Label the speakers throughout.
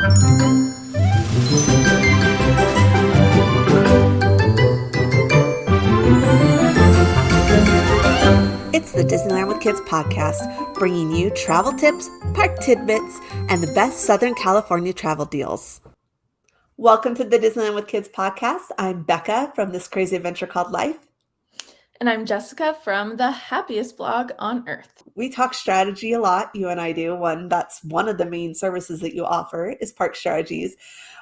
Speaker 1: It's the Disneyland with Kids podcast, bringing you travel tips, park tidbits, and the best Southern California travel deals. Welcome to the Disneyland with Kids podcast. I'm Becca from This Crazy Adventure Called Life.
Speaker 2: And I'm Jessica from the happiest blog on earth.
Speaker 1: We talk strategy a lot, you and I do. That's one of the main services that you offer is park strategies.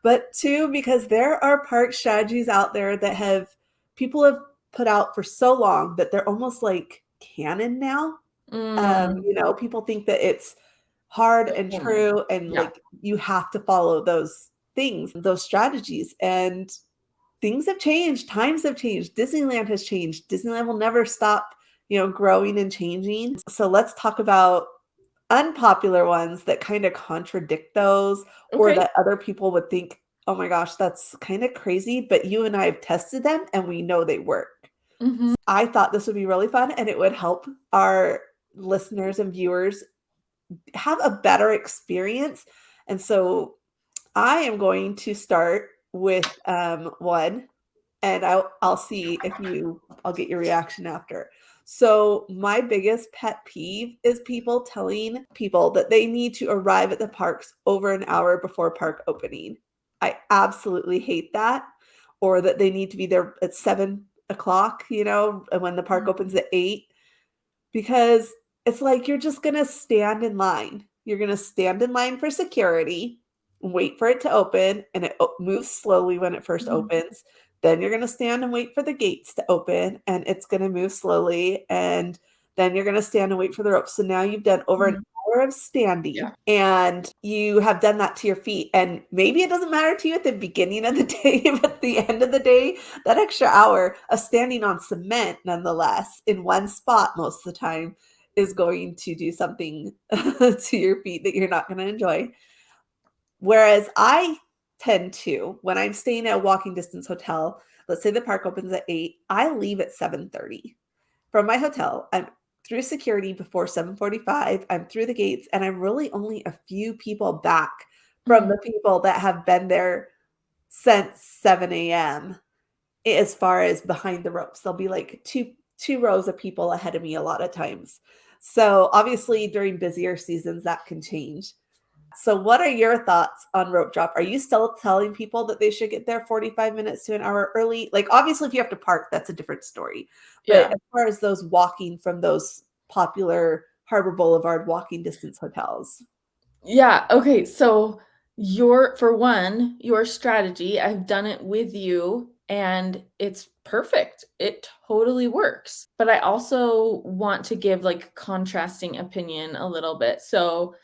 Speaker 1: But two, because there are park strategies out there that people have put out for so long that they're almost like canon now. People think that it's hard and true and like you have to follow those things, those strategies, and things have changed. Times have changed. Disneyland has changed. Disneyland will never stop, growing and changing. So let's talk about unpopular ones that kind of contradict those or that other people would think, oh my gosh, that's kind of crazy. But you and I have tested them and we know they work.
Speaker 2: Mm-hmm.
Speaker 1: I thought this would be really fun and it would help our listeners and viewers have a better experience. And so I am going to start with one, and I'll see if I'll get your reaction after. So my biggest pet peeve is people telling people that they need to arrive at the parks over an hour before park opening. I absolutely hate that. Or that they need to be there at 7 o'clock, and when the park opens at 8, because it's like you're just going to stand in line. You're going to stand in line for security, wait for it to open, and it moves slowly when it first opens. Then you're going to stand and wait for the gates to open, and it's going to move slowly, and then you're going to stand and wait for the ropes. So now you've done over an hour of standing, and you have done that to your feet. And maybe it doesn't matter to you at the beginning of the day, but at the end of the day, that extra hour of standing on cement, nonetheless, in one spot most of the time, is going to do something to your feet that you're not going to enjoy. Whereas I tend to, when I'm staying at a walking distance hotel, let's say the park opens at 8, I leave at 7:30 from my hotel. I'm through security before 7:45. I'm through the gates, and I'm really only a few people back from the people that have been there since 7 a.m. as far as behind the ropes. There'll be like two rows of people ahead of me a lot of times. So obviously during busier seasons that can change. So what are your thoughts on rope drop? Are you still telling people that they should get there 45 minutes to an hour early? Like, obviously, if you have to park, that's a different story. But as far as those walking from those popular Harbor Boulevard walking distance hotels.
Speaker 2: Yeah. Okay. So your strategy, I've done it with you and it's perfect. It totally works. But I also want to give like contrasting opinion a little bit. So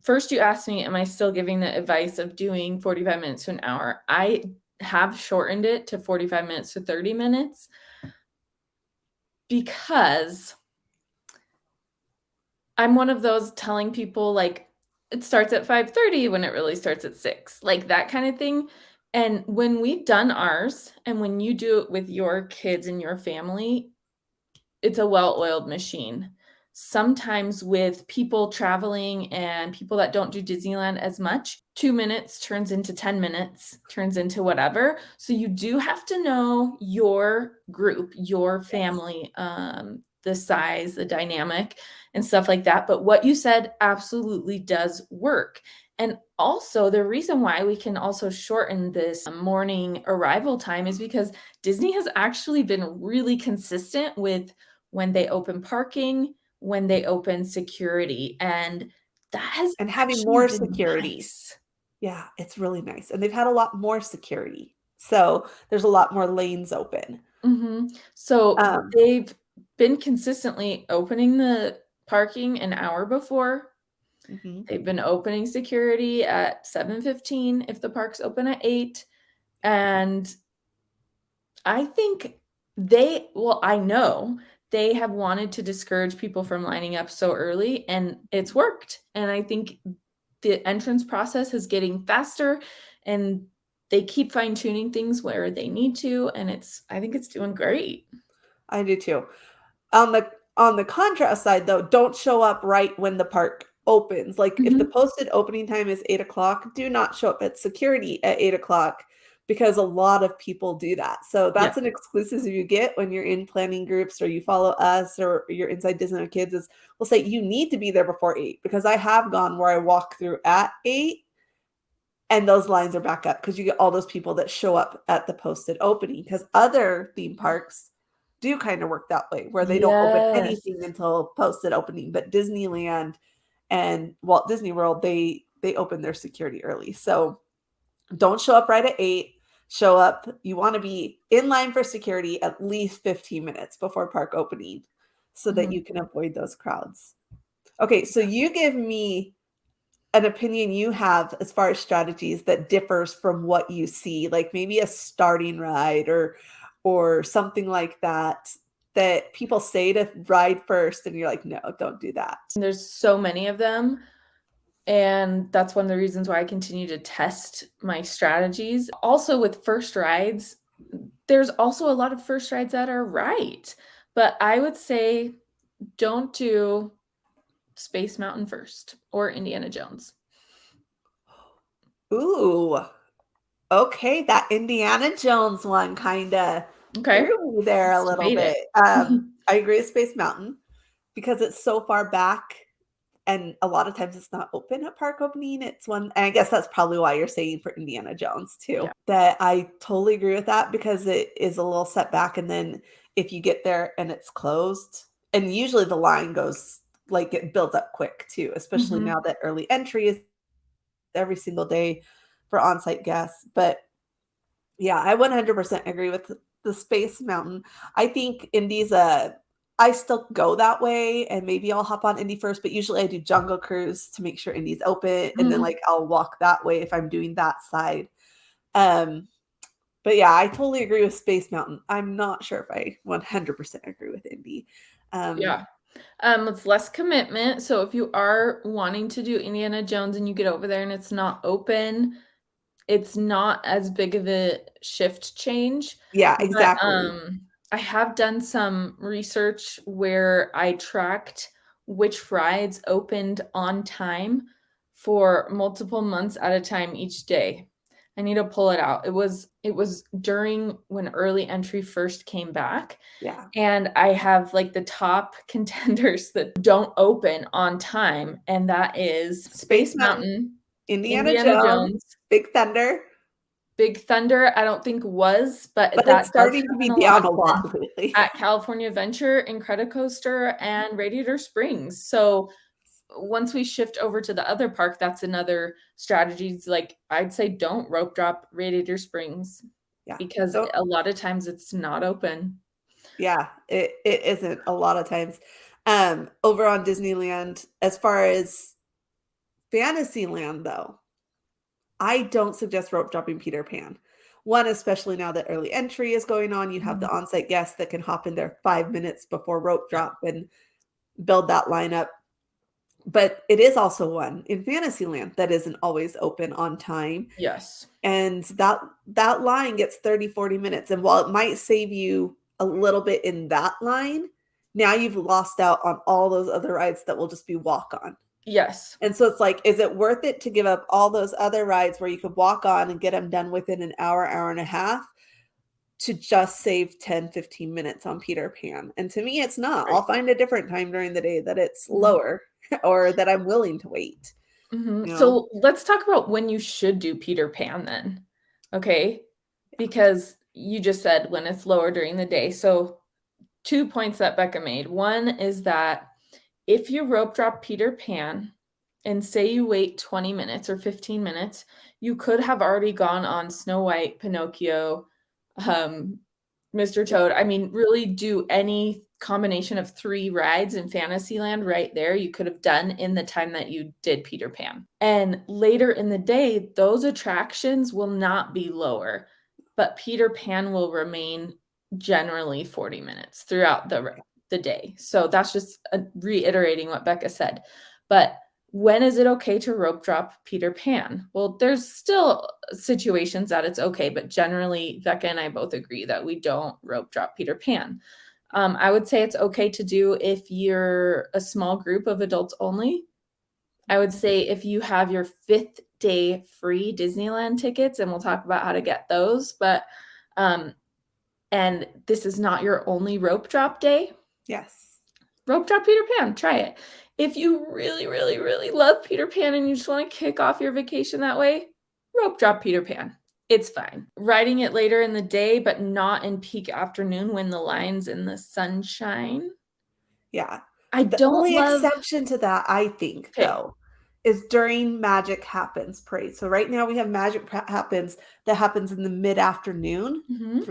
Speaker 2: first, you asked me, am I still giving the advice of doing 45 minutes to an hour? I have shortened it to 45 minutes to 30 minutes because I'm one of those telling people like it starts at 5:30 when it really starts at 6, like that kind of thing. And when we've done ours and when you do it with your kids and your family, it's a well-oiled machine. Sometimes with people traveling and people that don't do Disneyland as much, 2 minutes turns into 10 minutes, turns into whatever. So you do have to know your group, your family, the size, the dynamic, and stuff like that. But what you said absolutely does work. And also the reason why we can also shorten this morning arrival time is because Disney has actually been really consistent with when they open parking, when they open security, and that has
Speaker 1: and having more security. Nice. Yeah, it's really nice. And they've had a lot more security. So there's a lot more lanes open.
Speaker 2: So they've been consistently opening the parking an hour before. They've been opening security at 7:15 if the park's open at 8. And I think I know they have wanted to discourage people from lining up so early, and it's worked. And I think the entrance process is getting faster, and they keep fine-tuning things where they need to, and I think it's doing great.
Speaker 1: I do too. On the contrast side, though, don't show up right when the park opens. Like if the
Speaker 2: Mhm.
Speaker 1: posted opening time is 8 o'clock, do not show up at security at 8 o'clock because a lot of people do that. So
Speaker 2: Yeah.
Speaker 1: that's an exclusive you get when you're in planning groups or you follow us or you're inside Disneyland Kids is we'll say you need to be there before 8 because I have gone where I walk through at 8 and those lines are back up because you get all those people that show up at the posted opening because other theme parks do kind of work that way where they don't open
Speaker 2: Yes.
Speaker 1: anything until posted opening, but Disneyland and Walt Disney World, they open their security early. So don't show up right at 8. Show up. You want to be in line for security at least 15 minutes before park opening so that you
Speaker 2: Mhm.
Speaker 1: can avoid those crowds. Okay, so you give me an opinion you have as far as strategies that differs from what you see, like maybe a starting ride or something like that that people say to ride first and you're like, "No, don't do that."
Speaker 2: There's so many of them, and that's one of the reasons why I continue to test my strategies. Also with first rides, there's also a lot of first rides that are right, but I would say don't do Space Mountain first or Indiana Jones.
Speaker 1: Ooh, okay, that Indiana Jones one kinda
Speaker 2: Okay?
Speaker 1: threw me there a
Speaker 2: Let's
Speaker 1: little
Speaker 2: debate it.
Speaker 1: bit. I agree with Space Mountain because it's so far back and a lot of times it's not open at park opening. It's one and I guess that's probably why you're saying for Indiana Jones too.
Speaker 2: Yeah.
Speaker 1: That I totally agree with that because it is a little setback, and then if you get there and it's closed and usually the line goes like, it builds up quick too, especially now
Speaker 2: Mhm.
Speaker 1: that early entry is every single day for on-site guests, but yeah, I 100% agree with the Space Mountain. I think Indy's I still go that way, and maybe I'll hop on Indy first, but usually I do Jungle Cruise to make sure Indy's open, and then,
Speaker 2: Mhm.
Speaker 1: like, I'll walk that way if I'm doing that side. Um, but yeah, I totally agree with Space Mountain. I'm not sure if I 100% agree with Indy. Um,
Speaker 2: Yeah. It's less commitment, so if you are wanting to do Indiana Jones and you get over there and it's not open, it's not as big of a shift change,
Speaker 1: yeah,
Speaker 2: but,
Speaker 1: exactly.
Speaker 2: I have done some research where I tracked which rides opened on time for multiple months at a time each day. I need to pull it out. It was during when early entry first came back,
Speaker 1: Yeah.
Speaker 2: and I have, like, the top contenders that don't open on time, and that is
Speaker 1: Space
Speaker 2: Space
Speaker 1: Mountain,
Speaker 2: Mountain,
Speaker 1: Indiana
Speaker 2: Indiana
Speaker 1: Jones,
Speaker 2: Jones,
Speaker 1: Big Thunder,
Speaker 2: Big Thunder, I don't think was, but
Speaker 1: but it's
Speaker 2: that does
Speaker 1: starting to be
Speaker 2: happen a lot,
Speaker 1: down a
Speaker 2: and
Speaker 1: lot lately.
Speaker 2: at California Adventure, Incredicoaster, and Radiator Springs, so once we shift over to the other park, that's another strategies, like, I'd say don't rope drop Radiator Springs
Speaker 1: Yeah.
Speaker 2: because
Speaker 1: Don't
Speaker 2: a lot of times it's not open.
Speaker 1: Yeah, it isn't a lot of times. Over on Disneyland, as far as Fantasyland, though, I don't suggest rope dropping Peter Pan. One, especially now that early entry is going on, you have the
Speaker 2: Mhm.
Speaker 1: on-site guests that can hop in there 5 minutes before rope
Speaker 2: Yeah.
Speaker 1: drop and build that lineup. But it is also one in Fantasyland that isn't always open on time,
Speaker 2: Yes.
Speaker 1: and that line gets 30, 40 minutes, and while it might save you a little bit in that line, now you've lost out on all those other rides that will just be walk on.
Speaker 2: Yes.
Speaker 1: And so it's like, is it worth it to give up all those other rides where you could walk on and get them done within an hour, hour and a half to just save 10, 15 minutes on Peter Pan? And to me, it's not.
Speaker 2: Right.
Speaker 1: I'll find a different time during the day that it's
Speaker 2: Mhm.
Speaker 1: lower or that I'm willing to wait,
Speaker 2: Mhm.
Speaker 1: you know?
Speaker 2: So let's talk about when you should do Peter Pan then, okay?
Speaker 1: Yeah.
Speaker 2: Because you just said when it's lower during the day. So 2 points that Becca made. One is that if you rope drop Peter Pan and say you wait 20 minutes or 15 minutes, you could have already gone on Snow White, Pinocchio, um, Mr. Toad. I mean, really do any combination of 3 rides in Fantasyland right there, you could have done in the time that you did Peter Pan. And later in the day, those attractions will not be lower, but Peter Pan will remain generally 40 minutes throughout the day. So that's just, reiterating what Becca said. But when is it okay to rope drop Peter Pan? Well, there's still situations that it's okay, but generally, Becca and I both agree that we don't rope drop Peter Pan. I would say it's okay to do if you're a small group of adults only. I would say if you have your 5th day free Disneyland tickets, and we'll talk about how to get those, but, and this is not your only rope drop day,
Speaker 1: Yes.
Speaker 2: rope drop Peter Pan, try it. If you really, really, really love Peter Pan and you just wanna kick off your vacation that way, rope drop Peter Pan. It's fine. Riding it later in the day, but not in peak afternoon when the line's in the sunshine.
Speaker 1: Yeah.
Speaker 2: I
Speaker 1: The
Speaker 2: don't
Speaker 1: only
Speaker 2: love
Speaker 1: exception to that, I think,
Speaker 2: Okay.
Speaker 1: though, is during Magic Happens parade. So right now we have Happens that happens in the mid-afternoon,
Speaker 2: Mhm,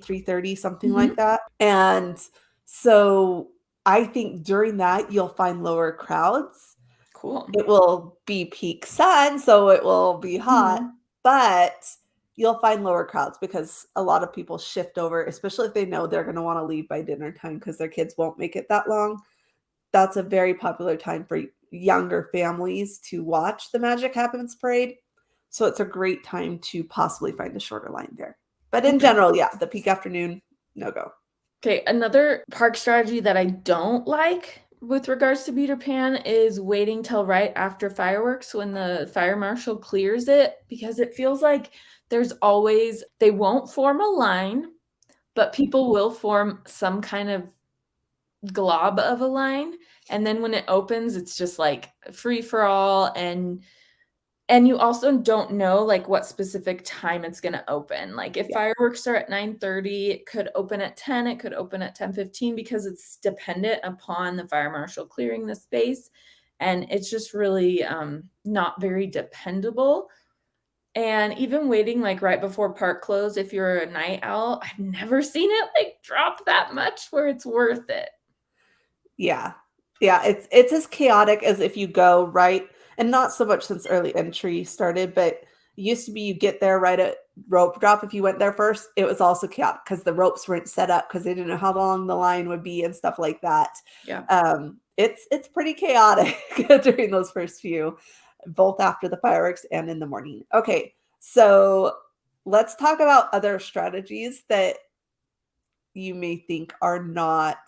Speaker 1: 3:30, something like
Speaker 2: mhm,
Speaker 1: that. And so I think during that you'll find lower crowds.
Speaker 2: cool.
Speaker 1: It will be peak sun, so it will be hot,
Speaker 2: Mhm.
Speaker 1: but you'll find lower crowds because a lot of people shift over, especially if they know they're gonna wanna leave by dinner time because their kids won't make it that long. That's a very popular time for younger families to watch the Magic Happens parade, so it's a great time to possibly find a shorter line there. But in
Speaker 2: Okay.
Speaker 1: general, yeah, the peak afternoon, no go.
Speaker 2: Okay, another park strategy that I don't like with regards to Peter Pan is waiting till right after fireworks when the fire marshal clears it, because it feels like there's always they won't form a line, but people will form some kind of glob of a line, and then when it opens, it's just like free for all, and you also don't know, like, what specific time it's gonna open. Like, if
Speaker 1: Yeah,
Speaker 2: fireworks are at 9:30, it could open at 10, it could open at 10:15 because it's dependent upon the fire marshal clearing the space, and it's just really, not very dependable. And even waiting, like, right before park close, if you're a night owl, I've never seen it, like, drop that much where it's worth it.
Speaker 1: yeah. Yeah, it's as chaotic as if you go right and not so much since early entry started, but it used to be you get there right at rope drop if you went there first, it was also chaotic because the ropes weren't set up because they didn't know how long the line would be and stuff like that.
Speaker 2: Yeah.
Speaker 1: It's pretty chaotic during those first few, both after the fireworks and in the morning. Okay, so let's talk about other strategies that you may think are not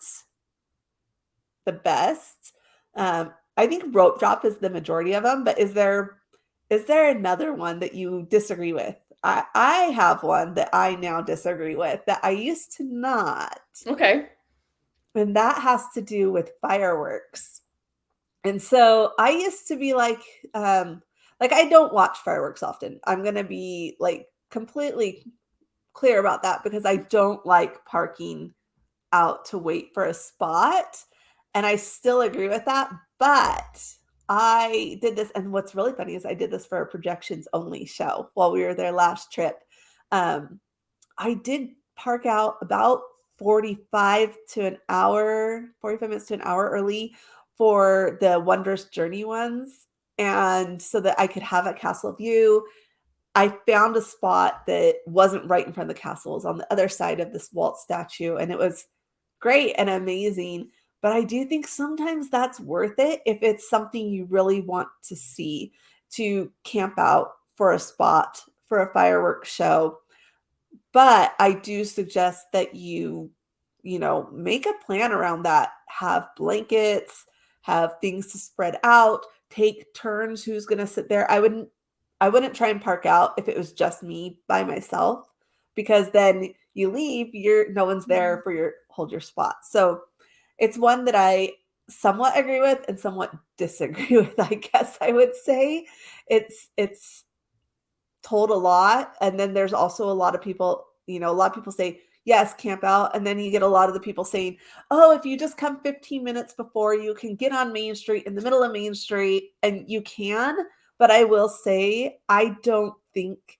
Speaker 1: the best. I think rope drop is the majority of them, but is there another one that you disagree with? I have one that I now disagree with that I used to not,
Speaker 2: Okay.
Speaker 1: and that has to do with fireworks. And so I used to be like I don't watch fireworks often. I'm gonna be like completely clear about that because I don't like parking out to wait for a spot, and I still agree with that, but I did this and what's really funny is I did this for a projections only show while we were there last trip. Um, I did park out about 45 minutes to an hour early for the Wondrous Journey ones, and so that I could have a castle view. I found a spot that wasn't right in front of the castle, it was on the other side of this Walt statue, and it was great and amazing, but I do think sometimes that's worth it if it's something you really want to see, to camp out for a spot for a fireworks show. But I do suggest that you make a plan around that. Have blankets, have things to spread out, take turns who's gonna sit there. I wouldn't try and park out if it was just me by myself because then you leave, you're no one's there
Speaker 2: Mhm.
Speaker 1: for your hold your spot. So it's one that I somewhat agree with and somewhat disagree with, I guess I would say. It's told a lot, and then there's also a lot of people, a lot of people say, "Yes, camp out," and then you get a lot of the people saying, "Oh, if you just come 15 minutes before, you can get on Main Street in the middle of Main Street," and you can, but I will say, I don't think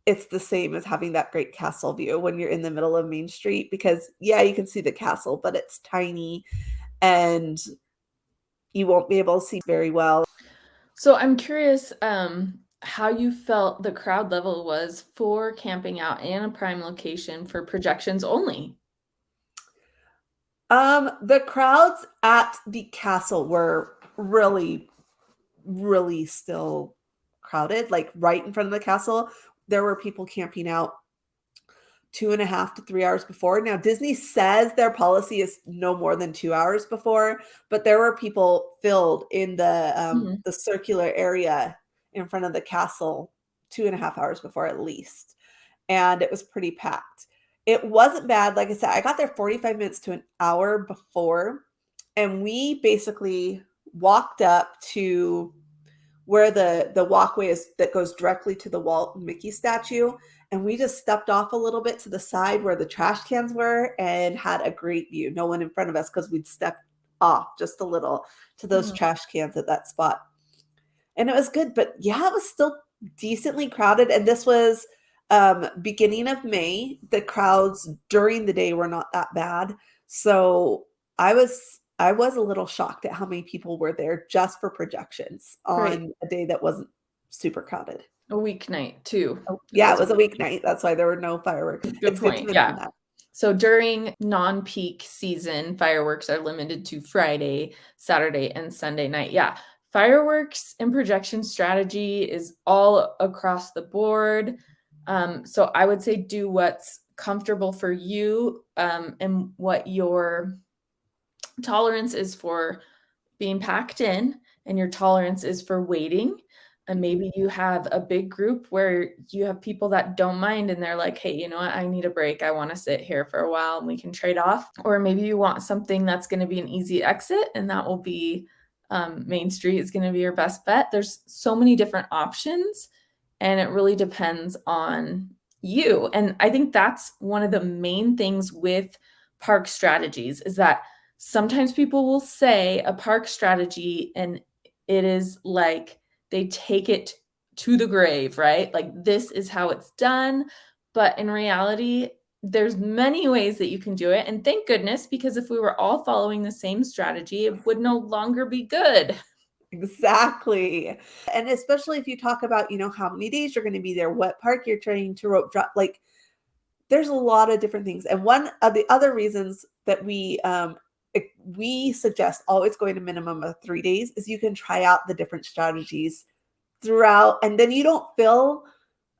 Speaker 1: it's the same as having that great castle view when you're in the middle of Main Street because, yeah, you can see the castle, but it's tiny and you won't be able to see very well.
Speaker 2: So I'm curious, how you felt the crowd level was for camping out in a prime location for projections only.
Speaker 1: The crowds at the castle were really, really still crowded, like right in front of the castle. There were people camping out 2.5 to 3 hours before. Now, Disney says their policy is no more than 2 hours before, but there were people filled in the circular area in front of the castle 2.5 hours before at least, and it was pretty packed. It wasn't bad. Like I said, I got there 45 minutes to an hour before, and we basically walked up to where the walkway is that goes directly to the Walt and Mickey statue, and we just stepped off a little bit to the side where the trash cans were and had a great view. No one in front of us because we'd stepped off just a little to those trash cans at that spot. And it was good, but yeah, it was still decently crowded. And this was beginning of May. The crowds during the day were not that bad. So I was a little shocked at how many people were there just for projections on a day that wasn't super crowded.
Speaker 2: A weeknight too.
Speaker 1: Oh, yeah, it was a weeknight. That's why there were no fireworks.
Speaker 2: Good point. Yeah. So during non-peak season, fireworks are limited to Friday, Saturday, and Sunday night. Yeah. Fireworks and projection strategy is all across the board. So I would say do what's comfortable for you, and what your tolerance is for being packed in, and your tolerance is for waiting. And maybe you have a big group where you have people that don't mind and they're like, hey, you know what? I need a break. I want to sit here for a while and we can trade off. Or maybe you want something that's going to be an easy exit, and that will be Main Street is going to be your best bet. There's so many different options, and it really depends on you. And I think that's one of the main things with park strategies is that sometimes people will say a park strategy and it is like they take it to the grave, right? Like this is how it's done. But in reality, there's many ways that you can do it. And thank goodness, because if we were all following the same strategy, it would no longer be good.
Speaker 1: Exactly. And especially if you talk about, how many days you're going to be there, what park you're trying to rope drop, like there's a lot of different things. And one of the other reasons that we suggest always going a minimum of 3 days is you can try out the different strategies throughout, and then you don't feel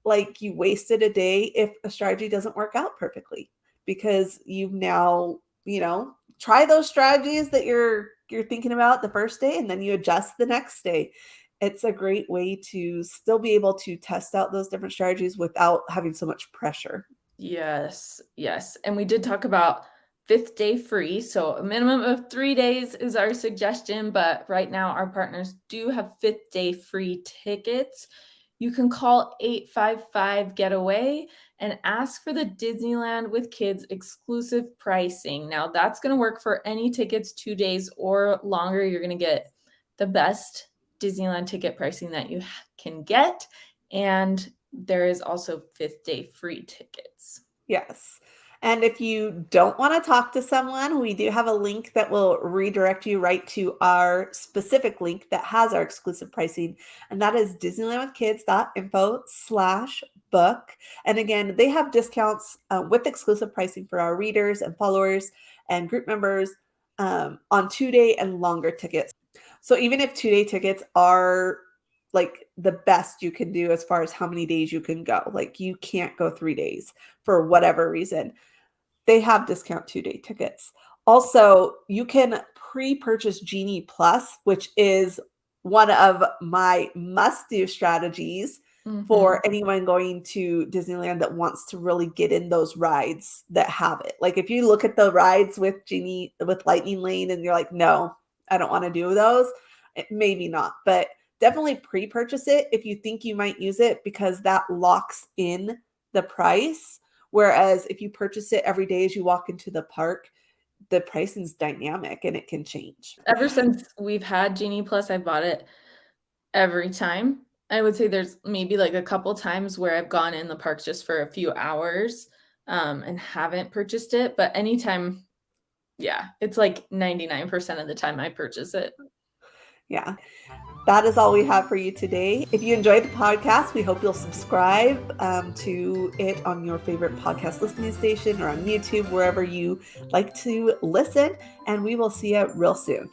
Speaker 1: like you wasted a day if a strategy doesn't work out perfectly, because you've now, try those strategies that you're thinking about the first day, and then you adjust the next day. It's a great way to still be able to test out those different strategies without having so much pressure.
Speaker 2: Yes. And we did talk about 5th day free. So a minimum of 3 days is our suggestion, but right now our partners do have 5th day free tickets. You can call 855-GETAWAY and ask for the Disneyland with Kids exclusive pricing. Now that's going to work for any tickets 2 days or longer. You're going to get the best Disneyland ticket pricing that you can get. And there is also 5th day free tickets.
Speaker 1: Yes. And if you don't want to talk to someone, we do have a link that will redirect you right to our specific link that has our exclusive pricing. And that is disneylandwithkids.info/book. And again, they have discounts with exclusive pricing for our readers and followers and group members on 2-day and longer tickets. So even if 2-day tickets are like the best you can do as far as how many days you can go, like you can't go 3 days for whatever reason, they have discount 2-day tickets. Also, you can pre-purchase Genie Plus, which is one of my must-do strategies for anyone going to Disneyland that wants to really get in those rides that have it. Like if you look at the rides with Lightning Lane and you're like, no, I don't want to do those, maybe not, but definitely pre-purchase it if you think you might use it, because that locks in the price. Whereas if you purchase it every day as you walk into the park, the pricing is dynamic and it can change.
Speaker 2: Ever since we've had Genie Plus, I bought it every time. I would say there's maybe like a couple times where I've gone in the parks just for a few hours and haven't purchased it. But anytime, yeah, it's like 99% of the time I purchase it.
Speaker 1: Yeah. That is all we have for you today. If you enjoyed the podcast, we hope you'll subscribe to it on your favorite podcast listening station or on YouTube, wherever you like to listen. And we will see you real soon.